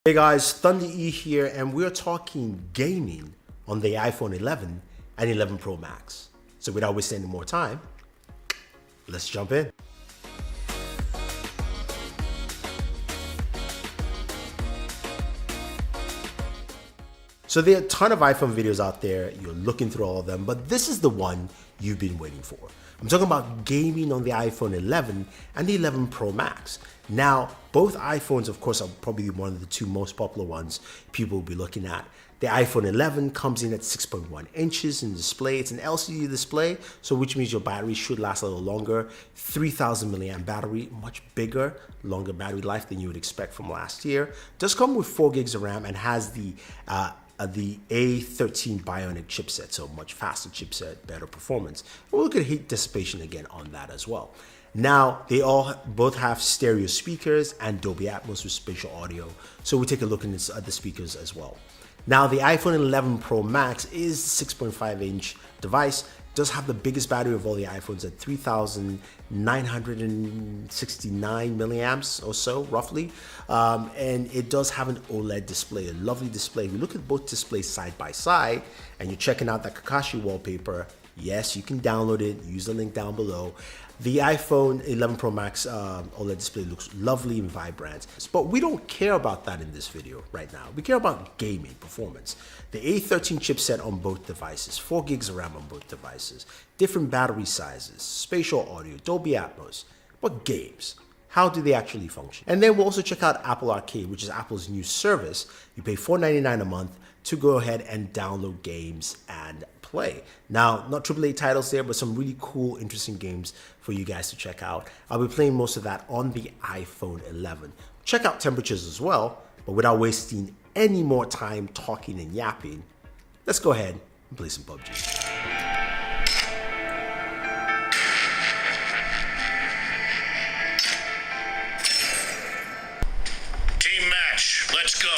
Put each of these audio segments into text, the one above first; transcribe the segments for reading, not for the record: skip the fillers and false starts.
Hey guys, Thunder E here, and we're talking gaming on the iPhone 11 and 11 Pro Max. So without wasting any more time, let's jump in. So there are a ton of iPhone videos out there. You're looking through all of them, but this is the one you've been waiting for. I'm talking about gaming on the iPhone 11 and the 11 Pro Max. Now, both iPhones, of course, are probably one of the two most popular ones people will be looking at. The iPhone 11 comes in at 6.1 inches in display. It's an LCD display, so which means your battery should last a little longer. 3,000 milliamp battery, much bigger, longer battery life than you would expect from last year. Does come with 4 gigs of RAM and has the A13 Bionic chipset, so much faster chipset, better performance. We'll look at heat dissipation again on that as well. Now, they both have stereo speakers and Dolby Atmos with spatial audio, so we'll take a look at the speakers as well. Now, the iPhone 11 Pro Max is a 6.5-inch device. Does have the biggest battery of all the iPhones at 3,969 milliamps or so, roughly. And it does have an OLED display, a lovely display. We look at both displays side by side, and you're checking out that Kakashi wallpaper. Yes, you can download it. Use the link down below. The iPhone 11 Pro Max OLED display looks lovely and vibrant, but we don't care about that in this video right now. We care about gaming performance. The A13 chipset on both devices, 4 gigs of RAM on both devices, different battery sizes, spatial audio, Dolby Atmos, but games. How do they actually function? And then we'll also check out Apple Arcade, which is Apple's new service. You pay $4.99 a month to go ahead and download games and play. Now, not AAA titles there, but some really cool, interesting games for you guys to check out. I'll be playing most of that on the iPhone 11. Check out temperatures as well, but without wasting any more time talking and yapping, let's go ahead and play some Pubg. Team match, let's go.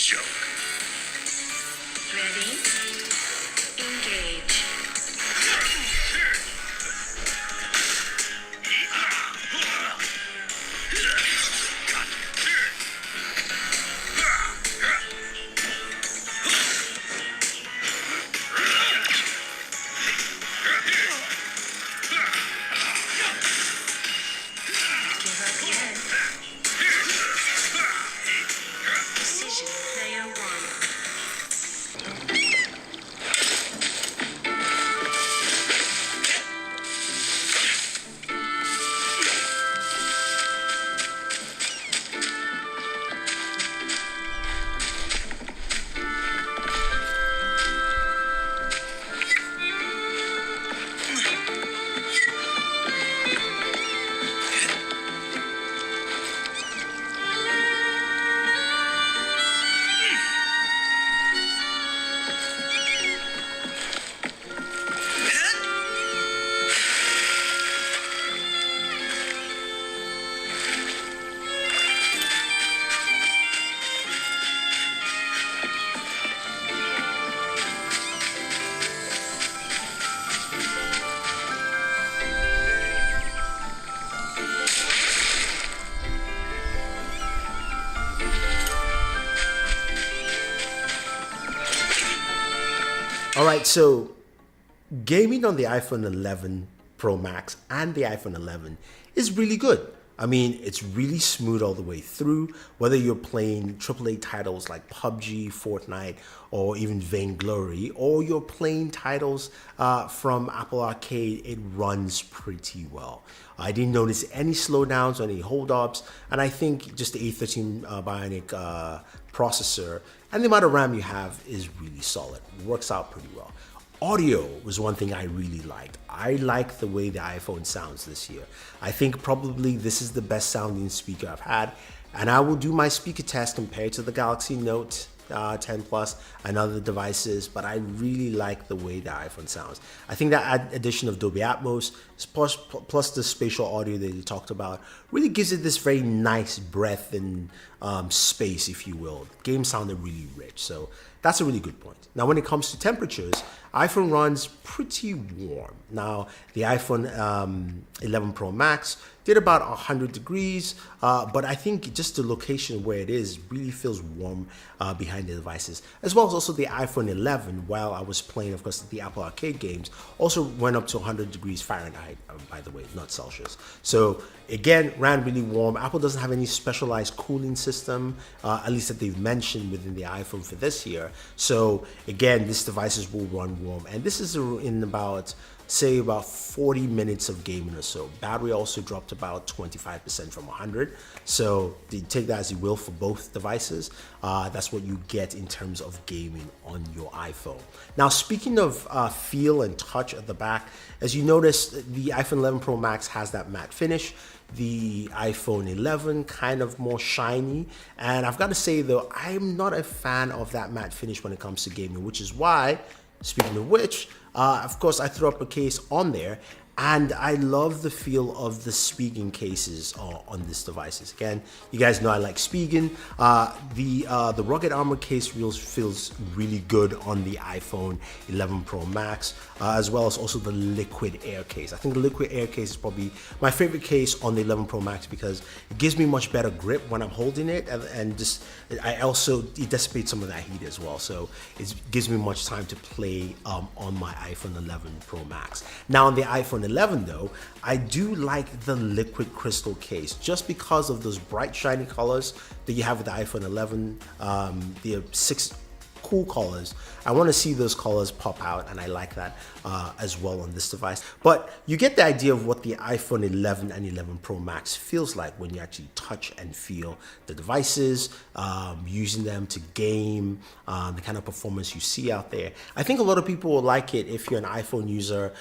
joke. Ready? Engage. Give up yet. Decision player one. All right, so gaming on the iPhone 11 Pro Max and the iPhone 11 is really good. I mean, it's really smooth all the way through, whether you're playing AAA titles like PUBG, Fortnite, or even Vainglory, or you're playing titles from Apple Arcade, it runs pretty well. I didn't notice any slowdowns or any holdups, and I think just the A13 Bionic processor and the amount of RAM you have is really solid. It works out pretty well. Audio was one thing I really liked. I like the way the iPhone sounds this year. I think probably this is the best sounding speaker I've had, and I will do my speaker test compared to the Galaxy Note 10 Plus and other devices, but I really like the way the iPhone sounds. I think that addition of Dolby Atmos plus the spatial audio that you talked about really gives it this very nice breadth and space, if you will. The game sounded really rich, so that's a really good point. Now, when it comes to temperatures, iPhone runs pretty warm. Now, the iPhone 11 Pro Max did about 100 degrees, but I think just the location where it is really feels warm behind the devices, as well as also the iPhone 11, while I was playing, of course, the Apple Arcade games, also went up to 100 degrees Fahrenheit, by the way, not Celsius. So again, ran really warm. Apple doesn't have any specialized cooling system, at least that they've mentioned within the iPhone for this year. So again, these devices will run warm, and this is in about 40 minutes of gaming or so. Battery also dropped about 25% from 100. So you take that as you will for both devices. That's what you get in terms of gaming on your iPhone. Now, speaking of feel and touch at the back, as you notice, the iPhone 11 Pro Max has that matte finish. The iPhone 11 kind of more shiny, and I've got to say though, I'm not a fan of that matte finish when it comes to gaming, which is why, speaking of which, of course, I threw up a case on there, and I love the feel of the Spigen cases on these devices. Again, you guys know I like Spigen. The rugged armor case feels really good on the iPhone 11 Pro Max, as well as also the liquid air case. I think the liquid air case is probably my favorite case on the 11 Pro Max because it gives me much better grip when I'm holding it, and just it dissipates some of that heat as well. So it gives me much time to play on my iPhone 11 Pro Max. Now on the iPhone 11 though, I do like the liquid crystal case just because of those bright shiny colors that you have with the iPhone 11, the 6 cool colors. I want to see those colors pop out, and I like that as well on this device. But you get the idea of what the iPhone 11 and 11 Pro Max feels like when you actually touch and feel the devices, using them to game, the kind of performance you see out there. I think a lot of people will like it if you're an iPhone user.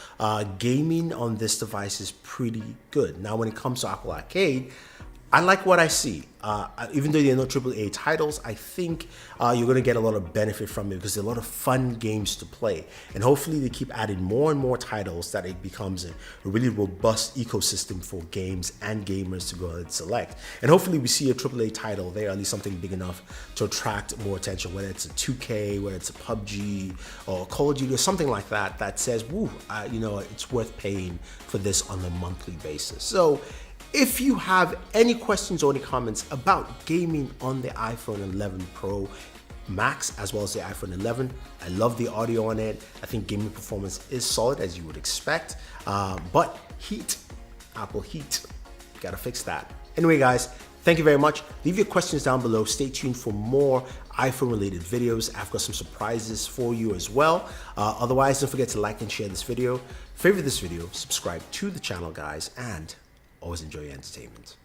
Gaming on this device is pretty good. Now, when it comes to Apple Arcade, I like what I see. Even though there are no AAA titles, I think you're going to get a lot of benefit from it because there are a lot of fun games to play. And hopefully they keep adding more and more titles that it becomes a really robust ecosystem for games and gamers to go and select. And hopefully we see a AAA title there, at least something big enough to attract more attention, whether it's a 2K, whether it's a PUBG or Call of Duty or something like that, that says, woo, you know, it's worth paying for this on a monthly basis. So if you have any questions or any comments about gaming on the iPhone 11 Pro Max as well as the iPhone 11, I love the audio on it. I think gaming performance is solid as you would expect, but Apple heat, gotta fix that. Anyway guys, thank you very much. Leave your questions down below. Stay tuned for more iPhone related videos. I've got some surprises for you as well. Otherwise, don't forget to like and share this video, favorite this video, subscribe to the channel guys, and always enjoy your entertainment.